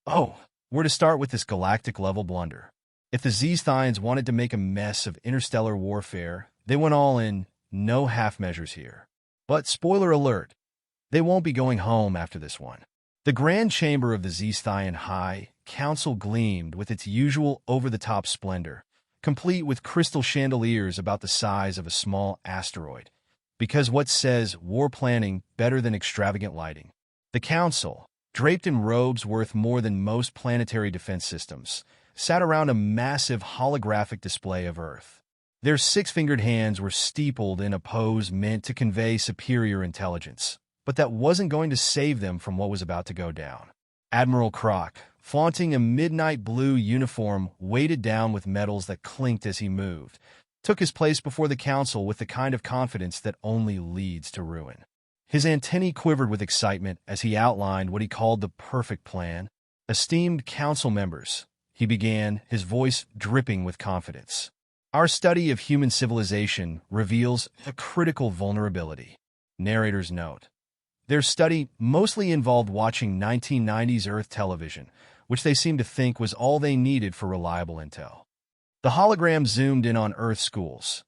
Oh, we're to start with this galactic-level blunder. If the ZXthians wanted to make a mess of interstellar warfare, they went all in, no half measures here. But spoiler alert, they won't be going home after this one. The grand chamber of the ZXthian High Council gleamed with its usual over-the-top splendor, complete with crystal chandeliers about the size of a small asteroid. Because what says war planning better than extravagant lighting? The council, draped in robes worth more than most planetary defense systems, sat around a massive holographic display of Earth. Their six-fingered hands were steepled in a pose meant to convey superior intelligence, but that wasn't going to save them from what was about to go down. Admiral Croc, flaunting a midnight blue uniform weighted down with metals that clinked as he moved, took his place before the council with the kind of confidence that only leads to ruin. His antennae quivered with excitement as he outlined what he called the perfect plan. Esteemed council members, he began, his voice dripping with confidence. Our study of human civilization reveals a critical vulnerability. Narrator's note. Their study mostly involved watching 1990s Earth television, which they seemed to think was all they needed for reliable intel. The hologram zoomed in on Earth schools,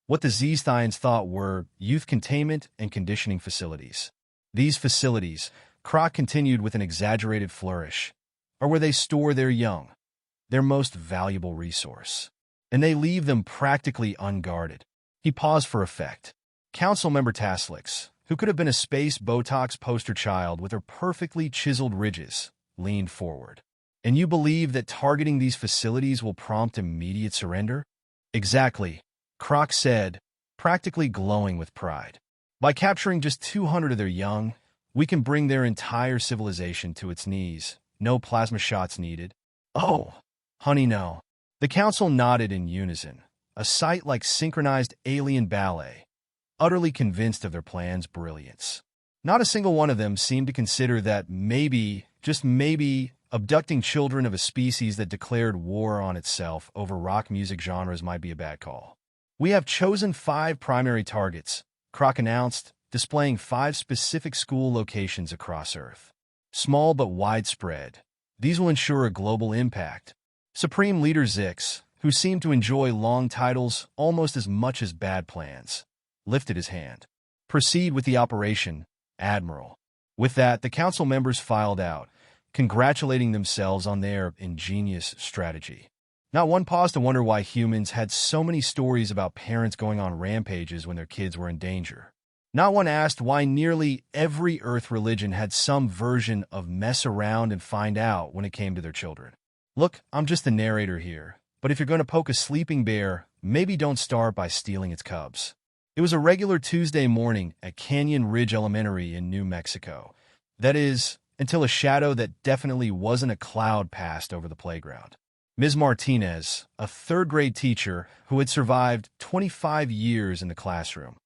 what the ZXthians thought were youth containment and conditioning facilities. These facilities, Croc continued with an exaggerated flourish, are where they store their young, their most valuable resource. And they leave them practically unguarded. He paused for effect. Council member Taslix, who could have been a space Botox poster child with her perfectly chiseled ridges, leaned forward. And you believe that targeting these facilities will prompt immediate surrender? Exactly, Croc said, practically glowing with pride. By capturing just 200 of their young, we can bring their entire civilization to its knees. No plasma shots needed. Oh, honey, no. The council nodded in unison, a sight like synchronized alien ballet, utterly convinced of their plan's brilliance. Not a single one of them seemed to consider that maybe, just maybe, abducting children of a species that declared war on itself over rock music genres might be a bad call. We have chosen 5 primary targets, Croc announced, displaying 5 specific school locations across Earth. Small but widespread, these will ensure a global impact. Supreme Leader Zix, who seemed to enjoy long titles almost as much as bad plans, lifted his hand. Proceed with the operation, Admiral. With that, the council members filed out, congratulating themselves on their ingenious strategy. Not one paused to wonder why humans had so many stories about parents going on rampages when their kids were in danger. Not one asked why nearly every Earth religion had some version of mess around and find out when it came to their children. Look, I'm just the narrator here, but if you're going to poke a sleeping bear, maybe don't start by stealing its cubs. It was a regular Tuesday morning at Canyon Ridge Elementary in New Mexico. That is, until a shadow that definitely wasn't a cloud passed over the playground. Ms. Martinez, a third-grade teacher who had survived 25 years in the classroom,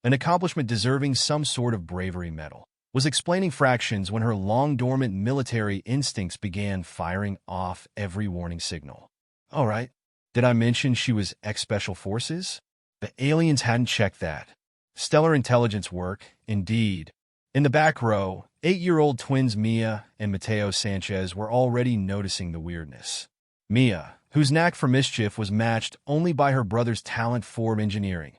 an accomplishment deserving some sort of bravery medal, was explaining fractions when her long-dormant military instincts began firing off every warning signal. All right, did I mention she was ex-Special Forces? The aliens hadn't checked that. Stellar intelligence work, indeed. In the back row, 8-year-old twins Mia and Mateo Sanchez were already noticing the weirdness. Mia, whose knack for mischief was matched only by her brother's talent for engineering,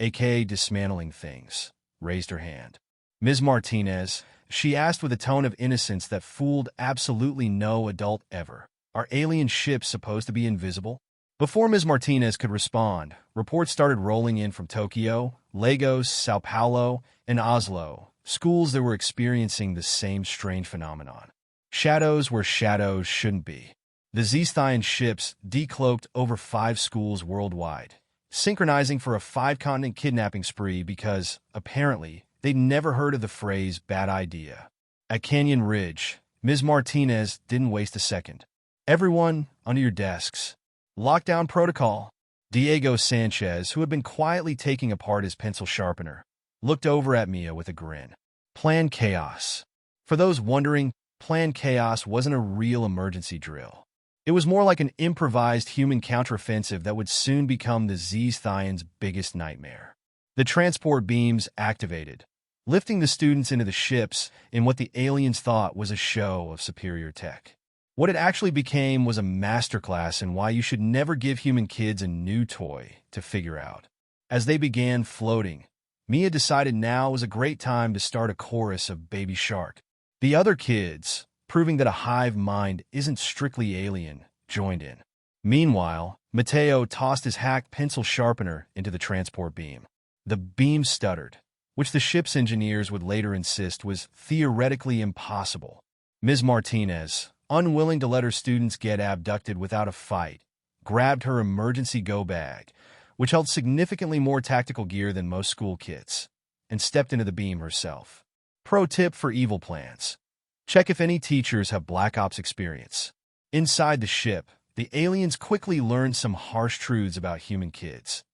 aka dismantling things, raised her hand. Ms. Martinez, she asked with a tone of innocence that fooled absolutely no adult ever, are alien ships supposed to be invisible? Before Ms. Martinez could respond, reports started rolling in from Tokyo, Lagos, Sao Paulo, and Oslo, schools that were experiencing the same strange phenomenon. Shadows where shadows shouldn't be. The ZXthian ships decloaked over 5 schools worldwide, synchronizing for a 5-continent kidnapping spree because, apparently, they'd never heard of the phrase bad idea. At Canyon Ridge, Ms. Martinez didn't waste a second. Everyone, under your desks. Lockdown protocol. Diego Sanchez, who had been quietly taking apart his pencil sharpener, looked over at Mia with a grin. Plan Chaos. For those wondering, Plan Chaos wasn't a real emergency drill. It was more like an improvised human counteroffensive that would soon become the ZXthians' biggest nightmare. The transport beams activated, lifting the students into the ships in what the aliens thought was a show of superior tech. What it actually became was a masterclass in why you should never give human kids a new toy to figure out. As they began floating, Mia decided now was a great time to start a chorus of Baby Shark. The other kids, proving that a hive mind isn't strictly alien, joined in. Meanwhile, Mateo tossed his hacked pencil sharpener into the transport beam. The beam stuttered, which the ship's engineers would later insist was theoretically impossible. Ms. Martinez, unwilling to let her students get abducted without a fight, grabbed her emergency go bag, which held significantly more tactical gear than most school kits, and stepped into the beam herself. Pro tip for evil plans: check if any teachers have Black Ops experience. Inside the ship, the aliens quickly learned some harsh truths about human kids.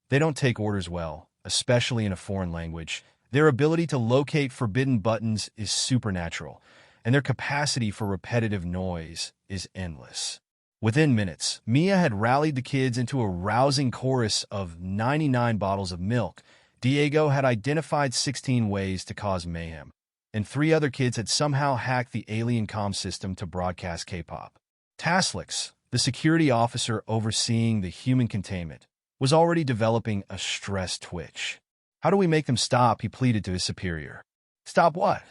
They don't take orders well, especially in a foreign language. Their ability to locate forbidden buttons is supernatural, and their capacity for repetitive noise is endless. Within minutes, Mia had rallied the kids into a rousing chorus of 99 bottles of milk. Diego had identified 16 ways to cause mayhem, and 3 other kids had somehow hacked the alien comm system to broadcast K-pop. Taslix, the security officer overseeing the human containment, was already developing a stress twitch. How do we make them stop? He pleaded to his superior. Stop what?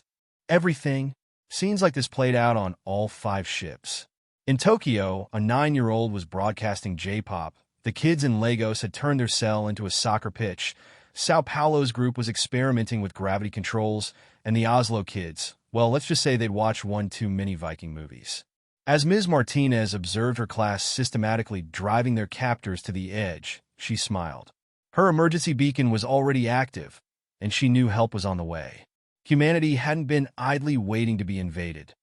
Everything. Scenes like this played out on all 5 ships. In Tokyo, a 9-year-old was broadcasting J-pop. The kids in Lagos had turned their cell into a soccer pitch. Sao Paulo's group was experimenting with gravity controls, and the Oslo kids, well, let's just say they'd watched one too many Viking movies. As Ms. Martinez observed her class systematically driving their captors to the edge, she smiled. Her emergency beacon was already active, and she knew help was on the way. Humanity hadn't been idly waiting to be invaded.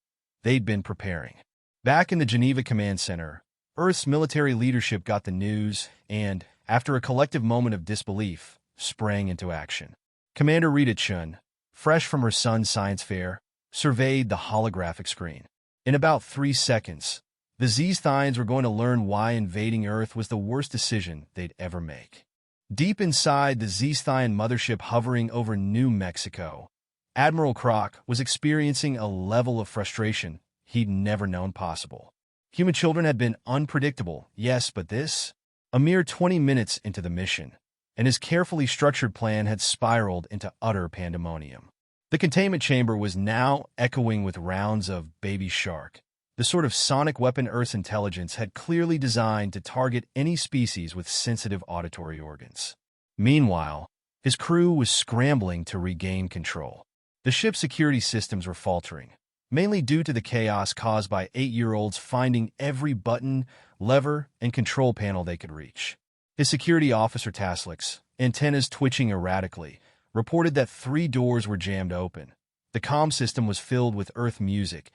They'd been preparing. Back in the Geneva Command Center, Earth's military leadership got the news and, after a collective moment of disbelief, sprang into action. Commander Rita Chun, fresh from her son's science fair, surveyed the holographic screen. In about 3 seconds, the ZXthians were going to learn why invading Earth was the worst decision they'd ever make. Deep inside the ZXthian mothership hovering over New Mexico, Admiral Croc was experiencing a level of frustration he'd never known possible. Human children had been unpredictable, yes, but this? A mere 20 minutes into the mission, and his carefully structured plan had spiraled into utter pandemonium. The containment chamber was now echoing with rounds of Baby Shark, the sort of sonic weapon Earth's intelligence had clearly designed to target any species with sensitive auditory organs. Meanwhile, his crew was scrambling to regain control. The ship's security systems were faltering, mainly due to the chaos caused by 8-year-olds finding every button, lever, and control panel they could reach. His security officer Taslix, antennas twitching erratically, reported that 3 doors were jammed open. The comm system was filled with Earth music,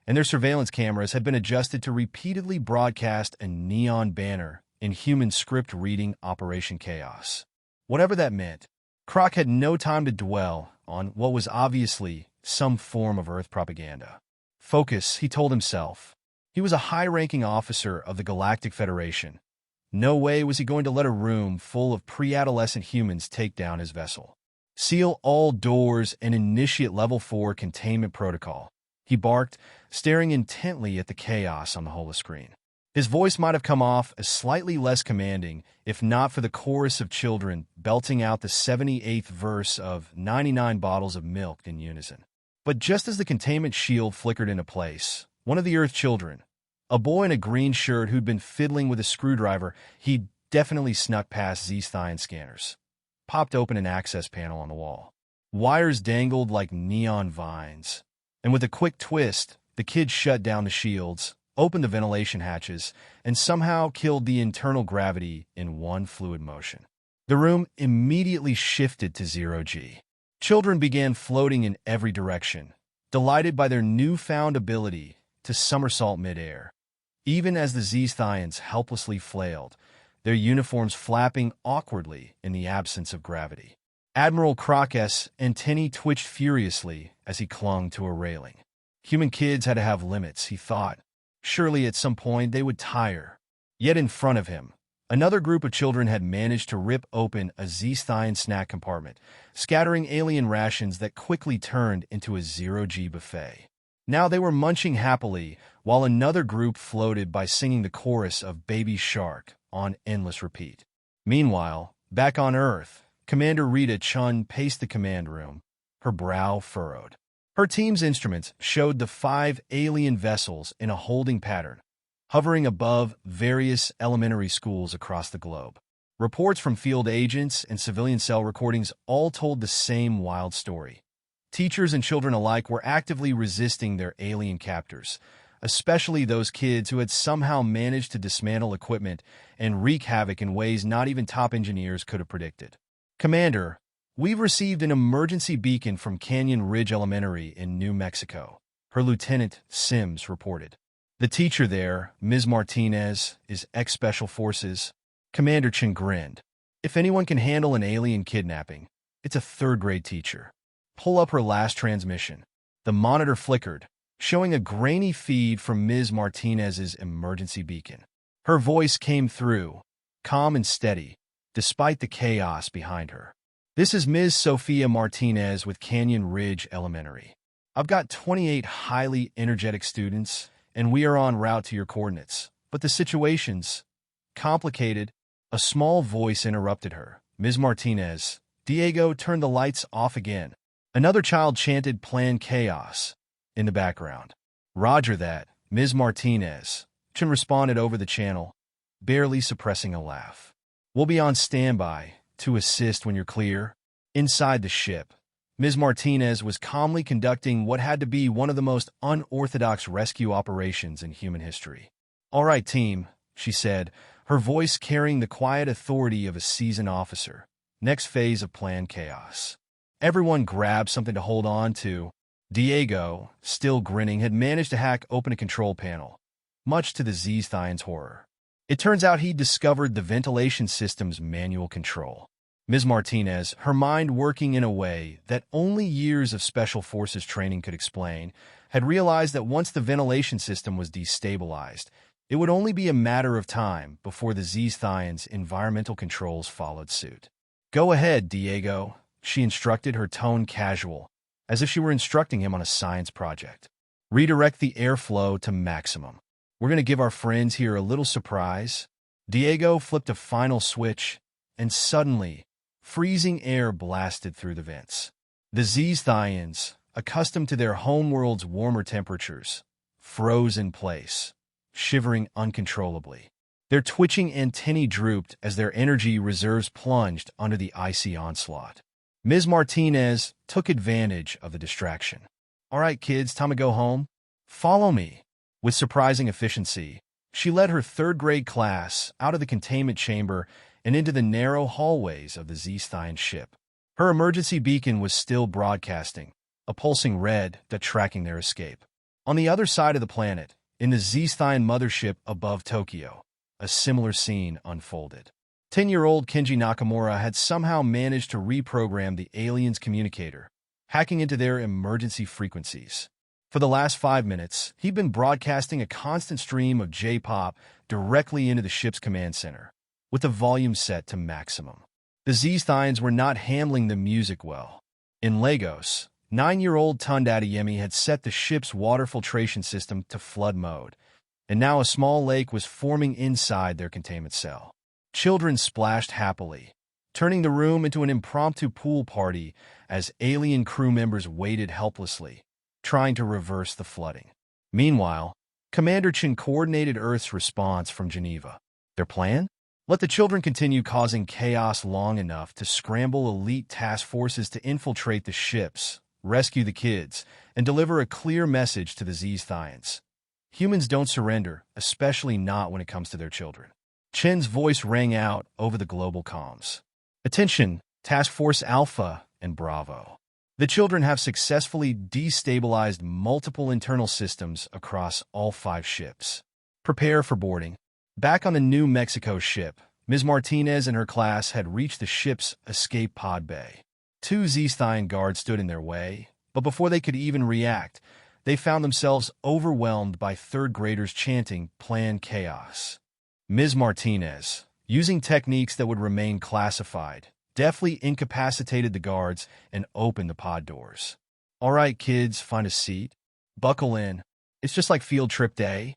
and their surveillance cameras had been adjusted to repeatedly broadcast a neon banner in human script reading Operation Chaos. Whatever that meant, Croc had no time to dwell on what was obviously some form of Earth propaganda. Focus, he told himself. He was a high-ranking officer of the Galactic Federation. No way was he going to let a room full of pre-adolescent humans take down his vessel. Seal all doors and initiate Level 4 containment protocol, he barked, staring intently at the chaos on the holoscreen. His voice might have come off as slightly less commanding if not for the chorus of children belting out the 78th verse of 99 bottles of milk in unison. But just as the containment shield flickered into place, one of the Earth children, a boy in a green shirt who'd been fiddling with a screwdriver he'd definitely snuck past ZXthian scanners, popped open an access panel on the wall. Wires dangled like neon vines, and with a quick twist, the kid shut down the shields, opened the ventilation hatches, and somehow killed the internal gravity in one fluid motion. The room immediately shifted to 0G. Children began floating in every direction, delighted by their newfound ability to somersault midair. Even as the ZXthians helplessly flailed, their uniforms flapping awkwardly in the absence of gravity. Admiral Croc's antennae twitched furiously as he clung to a railing. Human kids had to have limits, he thought. Surely at some point they would tire. Yet in front of him, another group of children had managed to rip open a ZXthian snack compartment, scattering alien rations that quickly turned into a 0G buffet. Now they were munching happily, while another group floated by singing the chorus of Baby Shark on endless repeat. Meanwhile, back on Earth, Commander Rita Chun paced the command room, her brow furrowed. Her team's instruments showed the 5 alien vessels in a holding pattern, hovering above various elementary schools across the globe. Reports from field agents and civilian cell recordings all told the same wild story. Teachers and children alike were actively resisting their alien captors, especially those kids who had somehow managed to dismantle equipment and wreak havoc in ways not even top engineers could have predicted. Commander, we've received an emergency beacon from Canyon Ridge Elementary in New Mexico, her Lieutenant Sims reported. The teacher there, Ms. Martinez, is ex-Special Forces. Commander Chin grinned. If anyone can handle an alien kidnapping, it's a third-grade teacher. Pull up her last transmission. The monitor flickered, showing a grainy feed from Ms. Martinez's emergency beacon. Her voice came through, calm and steady, despite the chaos behind her. This is Ms. Sophia Martinez with Canyon Ridge Elementary. I've got 28 highly energetic students, and we are en route to your coordinates. But the situation's complicated. A small voice interrupted her. Ms. Martinez, Diego, turned the lights off again. Another child chanted Plan Chaos in the background. Roger that, Ms. Martinez, Chin responded over the channel, barely suppressing a laugh. We'll be on standby to assist when you're clear. Inside the ship, Ms. Martinez was calmly conducting what had to be one of the most unorthodox rescue operations in human history. All right, team, she said, her voice carrying the quiet authority of a seasoned officer. Next phase of Plan Chaos. Everyone grabbed something to hold on to. Diego, still grinning, had managed to hack open a control panel, much to the ZXthians' horror. It turns out he'd discovered the ventilation system's manual control. Ms. Martinez, her mind working in a way that only years of Special Forces training could explain, had realized that once the ventilation system was destabilized, it would only be a matter of time before the ZXthians' environmental controls followed suit. Go ahead, Diego, she instructed, her tone casual, as if she were instructing him on a science project. Redirect the airflow to maximum. We're going to give our friends here a little surprise. Diego flipped a final switch, and suddenly, freezing air blasted through the vents. The ZXthians, accustomed to their homeworld's warmer temperatures, froze in place, shivering uncontrollably. Their twitching antennae drooped as their energy reserves plunged under the icy onslaught. Ms. Martinez took advantage of the distraction. All right, kids, time to go home. Follow me. With surprising efficiency, she led her third-grade class out of the containment chamber and into the narrow hallways of the ZXthian ship. Her emergency beacon was still broadcasting, a pulsing red that tracking their escape. On the other side of the planet, in the ZXthian mothership above Tokyo, a similar scene unfolded. 10-year-old Kenji Nakamura had somehow managed to reprogram the aliens' communicator, hacking into their emergency frequencies. For the last 5 minutes, he'd been broadcasting a constant stream of J-pop directly into the ship's command center, with the volume set to maximum. The ZXthians were not handling the music well. In Lagos, 9-year-old Tunde Adeyemi had set the ship's water filtration system to flood mode, and now a small lake was forming inside their containment cell. Children splashed happily, turning the room into an impromptu pool party as alien crew members waited helplessly, trying to reverse the flooding. Meanwhile, Commander Chin coordinated Earth's response from Geneva. Their plan? Let the children continue causing chaos long enough to scramble elite task forces to infiltrate the ships, rescue the kids, and deliver a clear message to the ZXthians. Humans don't surrender, especially not when it comes to their children. Chin's voice rang out over the global comms. Attention, Task Force Alpha and Bravo. The children have successfully destabilized multiple internal systems across all 5 ships. Prepare for boarding. Back on the New Mexico ship, Ms. Martinez and her class had reached the ship's escape pod bay. 2 ZXthian guards stood in their way, but before they could even react, they found themselves overwhelmed by third-graders chanting Plan Chaos. Ms. Martinez, using techniques that would remain classified, deftly incapacitated the guards and opened the pod doors. All right, kids, find a seat. Buckle in. It's just like field trip day.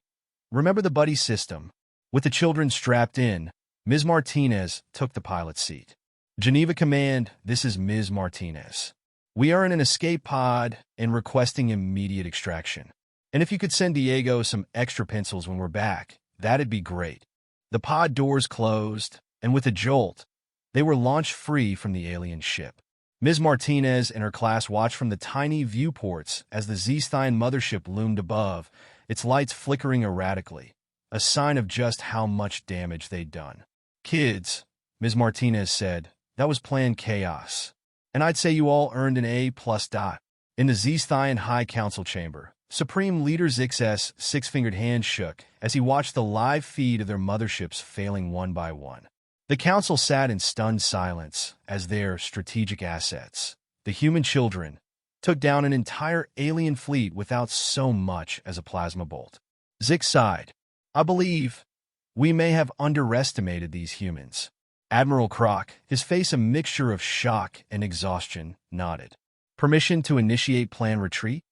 Remember the buddy system? With the children strapped in, Ms. Martinez took the pilot's seat. Geneva Command, this is Ms. Martinez. We are in an escape pod and requesting immediate extraction. And if you could send Diego some extra pencils when we're back, that'd be great. The pod doors closed, and with a jolt, they were launched free from the alien ship. Ms. Martinez and her class watched from the tiny viewports as the ZXthian mothership loomed above, its lights flickering erratically, a sign of just how much damage they'd done. Kids, Ms. Martinez said, that was planned chaos. And I'd say you all earned an A+. In the ZXthian High Council chamber, Supreme Leader ZX's six-fingered hand shook as he watched the live feed of their motherships failing one by one. The council sat in stunned silence as their strategic assets, the human children, took down an entire alien fleet without so much as a plasma bolt. ZX sighed. I believe we may have underestimated these humans. Admiral Croc, his face a mixture of shock and exhaustion, nodded. Permission to initiate planned retreat?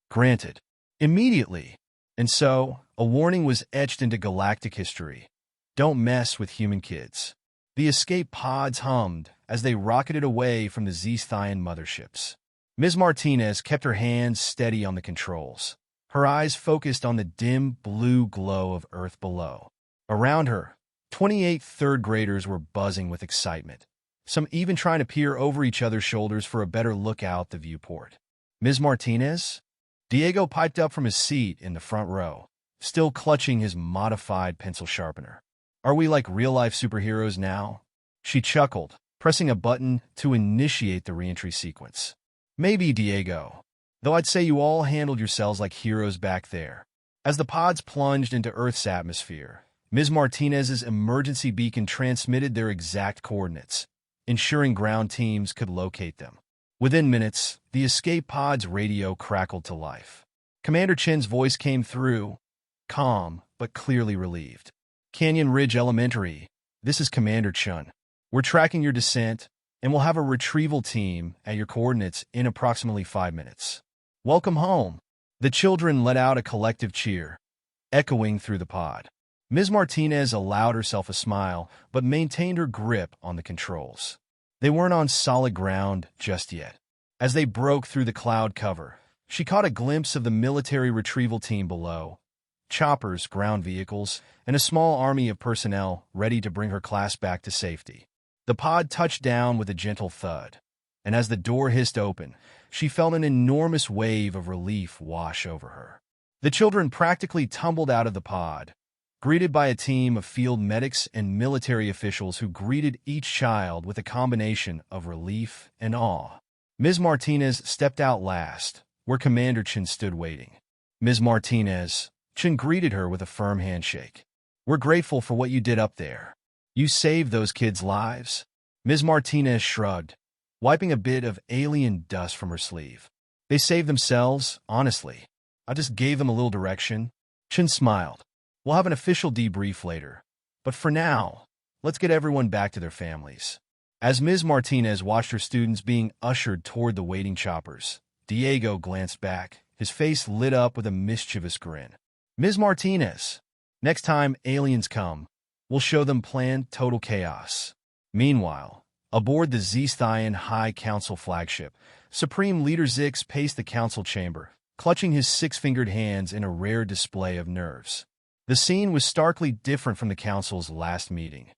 Granted. Immediately. And so, a warning was etched into galactic history. Don't mess with human kids. The escape pods hummed as they rocketed away from the ZXthian motherships. Ms. Martinez kept her hands steady on the controls, her eyes focused on the dim blue glow of Earth below. Around her, 28 third graders were buzzing with excitement, some even trying to peer over each other's shoulders for a better look out the viewport. Ms. Martinez? Diego piped up from his seat in the front row, still clutching his modified pencil sharpener. Are we like real-life superheroes now? She chuckled, pressing a button to initiate the reentry sequence. Maybe, Diego. Though I'd say you all handled yourselves like heroes back there. As the pods plunged into Earth's atmosphere, Ms. Martinez's emergency beacon transmitted their exact coordinates, ensuring ground teams could locate them. Within minutes, the escape pod's radio crackled to life. Commander Chen's voice came through, calm but clearly relieved. Canyon Ridge Elementary, this is Commander Chen. We're tracking your descent, and we'll have a retrieval team at your coordinates in approximately 5 minutes. Welcome home. The children let out a collective cheer, echoing through the pod. Ms. Martinez allowed herself a smile, but maintained her grip on the controls. They weren't on solid ground just yet. As they broke through the cloud cover, she caught a glimpse of the military retrieval team below, choppers, ground vehicles, and a small army of personnel ready to bring her class back to safety. The pod touched down with a gentle thud, and as the door hissed open, she felt an enormous wave of relief wash over her. The children practically tumbled out of the pod, greeted by a team of field medics and military officials who greeted each child with a combination of relief and awe. Ms. Martinez stepped out last, where Commander Chen stood waiting. Ms. Martinez, Chen greeted her with a firm handshake. We're grateful for what you did up there. You saved those kids' lives. Ms. Martinez shrugged, wiping a bit of alien dust from her sleeve. They saved themselves, honestly. I just gave them a little direction. Chen smiled. We'll have an official debrief later. But for now, let's get everyone back to their families. As Ms. Martinez watched her students being ushered toward the waiting choppers, Diego glanced back, his face lit up with a mischievous grin. Ms. Martinez, next time aliens come, we'll show them planned total chaos. Meanwhile, aboard the ZXthian High Council flagship, Supreme Leader ZX paced the council chamber, clutching his six-fingered hands in a rare display of nerves. The scene was starkly different from the council's last meeting.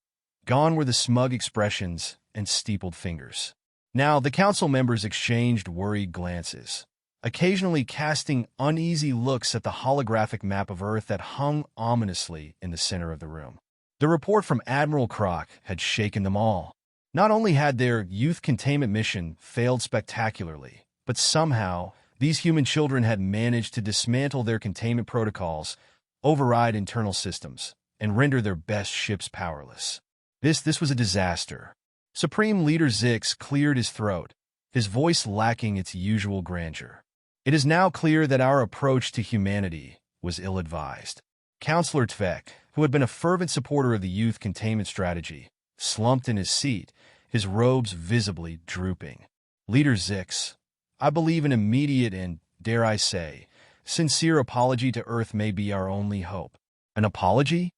Gone were the smug expressions and steepled fingers. Now, the council members exchanged worried glances, occasionally casting uneasy looks at the holographic map of Earth that hung ominously in the center of the room. The report from Admiral Croc had shaken them all. Not only had their youth containment mission failed spectacularly, but somehow these human children had managed to dismantle their containment protocols, override internal systems, and render their best ships powerless. This was a disaster. Supreme Leader ZX cleared his throat, his voice lacking its usual grandeur. It is now clear that our approach to humanity was ill-advised. Counselor Tvek, who had been a fervent supporter of the youth containment strategy, slumped in his seat, his robes visibly drooping. Leader ZX, I believe in immediate and, dare I say, sincere apology to Earth may be our only hope. An apology?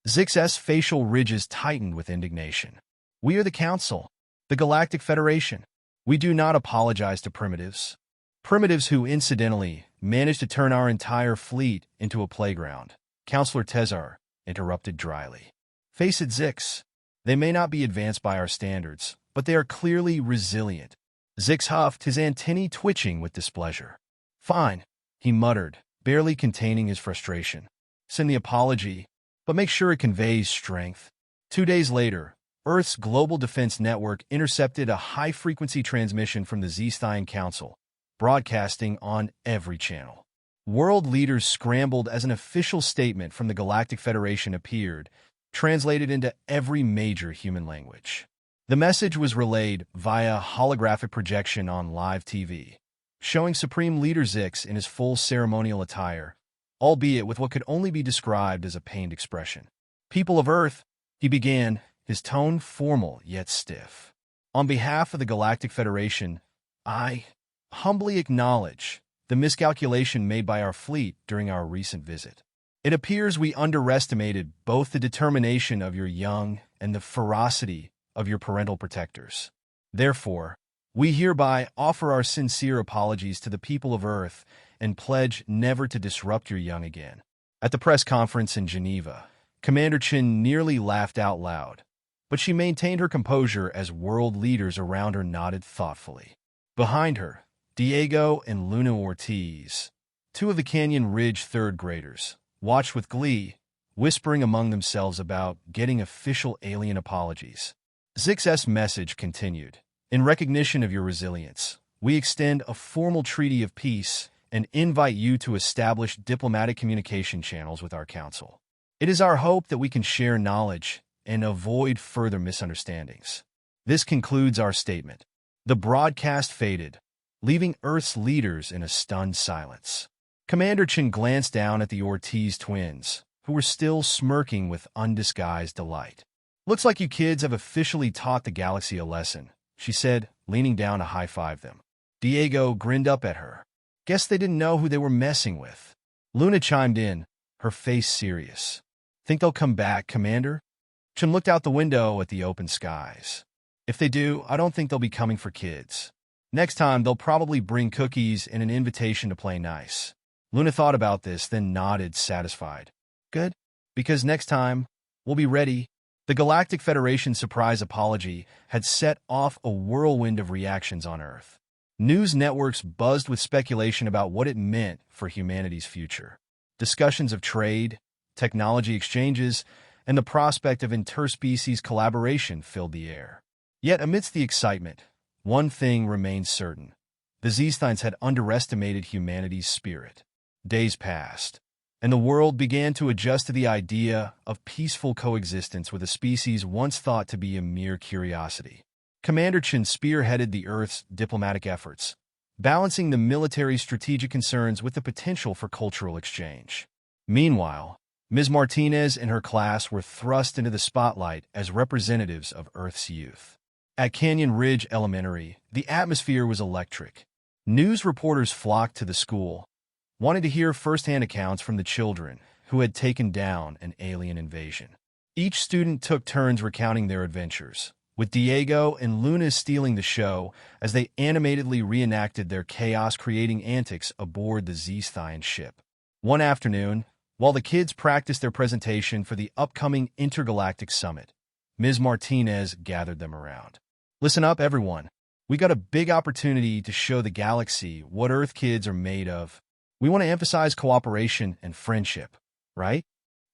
ZX's facial ridges tightened with indignation. We are the Council, the Galactic Federation. We do not apologize to primitives. Primitives who, incidentally, managed to turn our entire fleet into a playground. Counselor Tezar interrupted dryly. Face it, ZX. They may not be advanced by our standards, but they are clearly resilient. ZX huffed, his antennae twitching with displeasure. Fine, he muttered, barely containing his frustration. Send the apology, but make sure it conveys strength. 2 days later, Earth's Global Defense Network intercepted a high-frequency transmission from the ZXthian Council, broadcasting on every channel. World leaders scrambled as an official statement from the Galactic Federation appeared, translated into every major human language. The message was relayed via holographic projection on live TV, showing Supreme Leader ZX in his full ceremonial attire, albeit with what could only be described as a pained expression. People of Earth, he began, his tone formal yet stiff. On behalf of the Galactic Federation, I humbly acknowledge the miscalculation made by our fleet during our recent visit. It appears we underestimated both the determination of your young and the ferocity of your parental protectors. Therefore, we hereby offer our sincere apologies to the people of Earth and pledge never to disrupt your young again. At the press conference in Geneva, Commander Chin nearly laughed out loud, but she maintained her composure as world leaders around her nodded thoughtfully. Behind her, Diego and Luna Ortiz, 2 of the Canyon Ridge third graders, watched with glee, whispering among themselves about getting official alien apologies. ZX's message continued. In recognition of your resilience, we extend a formal treaty of peace and invite you to establish diplomatic communication channels with our council. It is our hope that we can share knowledge and avoid further misunderstandings. This concludes our statement. The broadcast faded, leaving Earth's leaders in a stunned silence. Commander Chin glanced down at the Ortiz twins, who were still smirking with undisguised delight. Looks like you kids have officially taught the galaxy a lesson, she said, leaning down to high-five them. Diego grinned up at her. Guess they didn't know who they were messing with. Luna chimed in, her face serious. Think they'll come back, Commander? Chin looked out the window at the open skies. If they do, I don't think they'll be coming for kids. Next time, they'll probably bring cookies and an invitation to play nice. Luna thought about this, then nodded, satisfied. Good, because next time, we'll be ready. The Galactic Federation's surprise apology had set off a whirlwind of reactions on Earth. News networks buzzed with speculation about what it meant for humanity's future. Discussions of trade, technology exchanges, and the prospect of interspecies collaboration filled the air. Yet amidst the excitement, one thing remained certain. The ZXthians had underestimated humanity's spirit. Days passed, and the world began to adjust to the idea of peaceful coexistence with a species once thought to be a mere curiosity. Commander Chin spearheaded the Earth's diplomatic efforts, balancing the military strategic concerns with the potential for cultural exchange. Meanwhile, Ms. Martinez and her class were thrust into the spotlight as representatives of Earth's youth. At Canyon Ridge Elementary, the atmosphere was electric. News reporters flocked to the school, wanted to hear first-hand accounts from the children who had taken down an alien invasion. Each student took turns recounting their adventures, with Diego and Luna stealing the show as they animatedly reenacted their chaos-creating antics aboard the ZXthian ship. One afternoon, while the kids practiced their presentation for the upcoming Intergalactic Summit, Ms. Martinez gathered them around. Listen up, everyone. We got a big opportunity to show the galaxy what Earth kids are made of. We want to emphasize cooperation and friendship, right?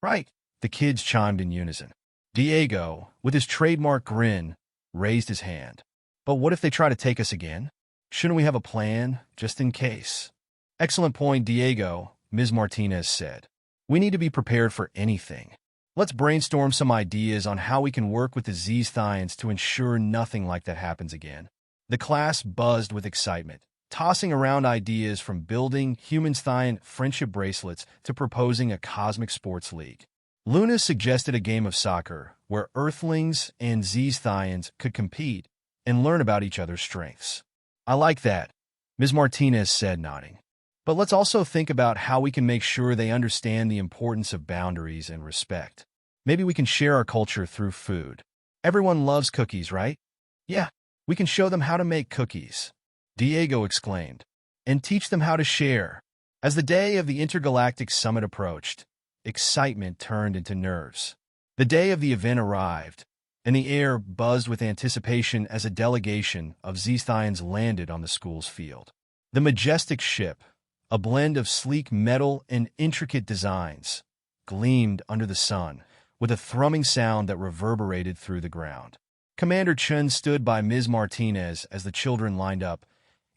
Right, the kids chimed in unison. Diego, with his trademark grin, raised his hand. But what if they try to take us again? Shouldn't we have a plan, just in case? Excellent point, Diego, Ms. Martinez said. We need to be prepared for anything. Let's brainstorm some ideas on how we can work with the ZXthians to ensure nothing like that happens again. The class buzzed with excitement, tossing around ideas from building human-Thyan friendship bracelets to proposing a cosmic sports league. Luna suggested a game of soccer where Earthlings and ZXthians could compete and learn about each other's strengths. I like that, Ms. Martinez said, nodding. But let's also think about how we can make sure they understand the importance of boundaries and respect. Maybe we can share our culture through food. Everyone loves cookies, right? Yeah, we can show them how to make cookies, Diego exclaimed, and teach them how to share. As the day of the intergalactic summit approached, excitement turned into nerves. The day of the event arrived, and the air buzzed with anticipation as a delegation of ZXthians landed on the school's field. The majestic ship, a blend of sleek metal and intricate designs, gleamed under the sun with a thrumming sound that reverberated through the ground. Commander Chun stood by Ms. Martinez as the children lined up,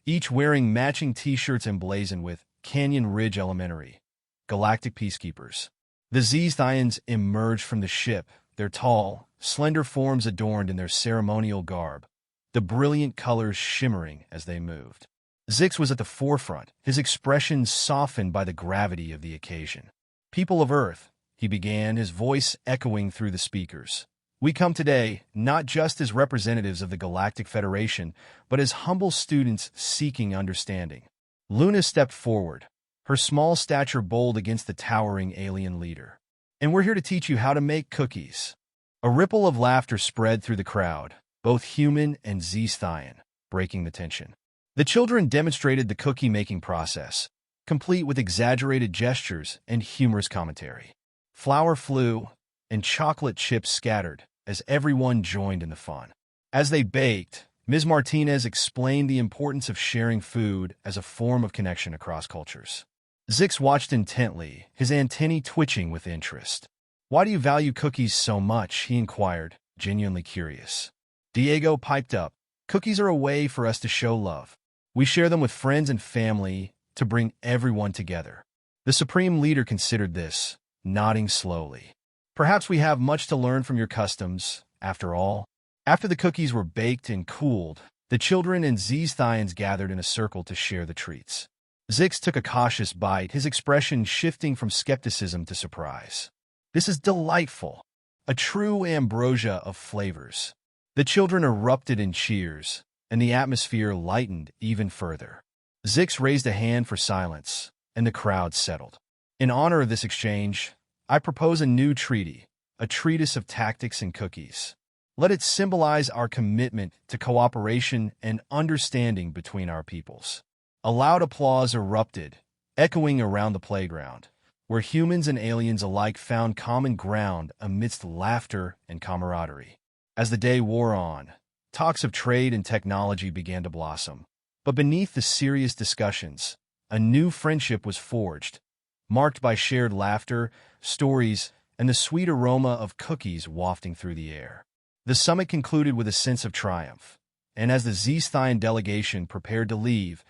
each wearing matching t-shirts emblazoned with Canyon Ridge Elementary, Galactic Peacekeepers. The ZXthians emerged from the ship, their tall, slender forms adorned in their ceremonial garb, the brilliant colors shimmering as they moved. Zix was at the forefront, his expression softened by the gravity of the occasion. "People of Earth," he began, his voice echoing through the speakers. "We come today not just as representatives of the Galactic Federation, but as humble students seeking understanding." Luna stepped forward, her small stature bold against the towering alien leader. "And we're here to teach you how to make cookies." A ripple of laughter spread through the crowd, both human and ZXthian, breaking the tension. The children demonstrated the cookie-making process, complete with exaggerated gestures and humorous commentary. Flour flew, and chocolate chips scattered as everyone joined in the fun. As they baked, Ms. Martinez explained the importance of sharing food as a form of connection across cultures. Zix watched intently, his antennae twitching with interest. "Why do you value cookies so much?" he inquired, genuinely curious. Diego piped up, "Cookies are a way for us to show love. We share them with friends and family to bring everyone together." The Supreme Leader considered this, nodding slowly. "Perhaps we have much to learn from your customs, after all." After the cookies were baked and cooled, the children and ZXthians gathered in a circle to share the treats. Zix took a cautious bite, his expression shifting from skepticism to surprise. "This is delightful, a true ambrosia of flavors." The children erupted in cheers, and the atmosphere lightened even further. Zix raised a hand for silence, and the crowd settled. "In honor of this exchange, I propose a new treaty, a treatise of tactics and cookies. Let it symbolize our commitment to cooperation and understanding between our peoples." A loud applause erupted, echoing around the playground, where humans and aliens alike found common ground amidst laughter and camaraderie. As the day wore on, talks of trade and technology began to blossom. But beneath the serious discussions, a new friendship was forged, marked by shared laughter, stories, and the sweet aroma of cookies wafting through the air. The summit concluded with a sense of triumph, and as the ZXthian delegation prepared to leave,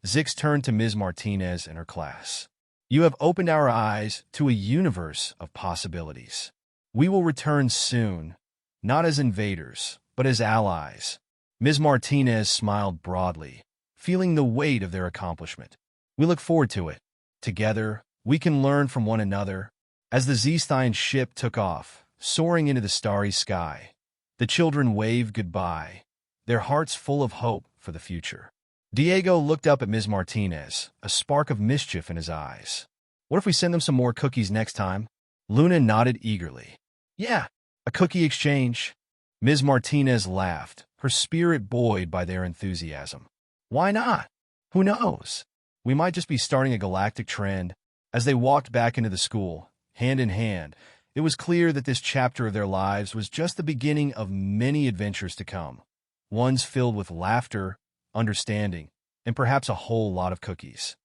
Zix turned to Ms. Martinez and her class. "You have opened our eyes to a universe of possibilities. We will return soon, not as invaders, but as allies." Ms. Martinez smiled broadly, feeling the weight of their accomplishment. "We look forward to it. Together, we can learn from one another." As the ZXthian ship took off, soaring into the starry sky, the children waved goodbye, their hearts full of hope for the future. Diego looked up at Ms. Martinez, a spark of mischief in his eyes. "What if we send them some more cookies next time?" Luna nodded eagerly. "Yeah, a cookie exchange." Ms. Martinez laughed, her spirit buoyed by their enthusiasm. "Why not? Who knows? We might just be starting a galactic trend." As they walked back into the school, hand in hand, it was clear that this chapter of their lives was just the beginning of many adventures to come, ones filled with laughter, understanding, and perhaps a whole lot of cookies.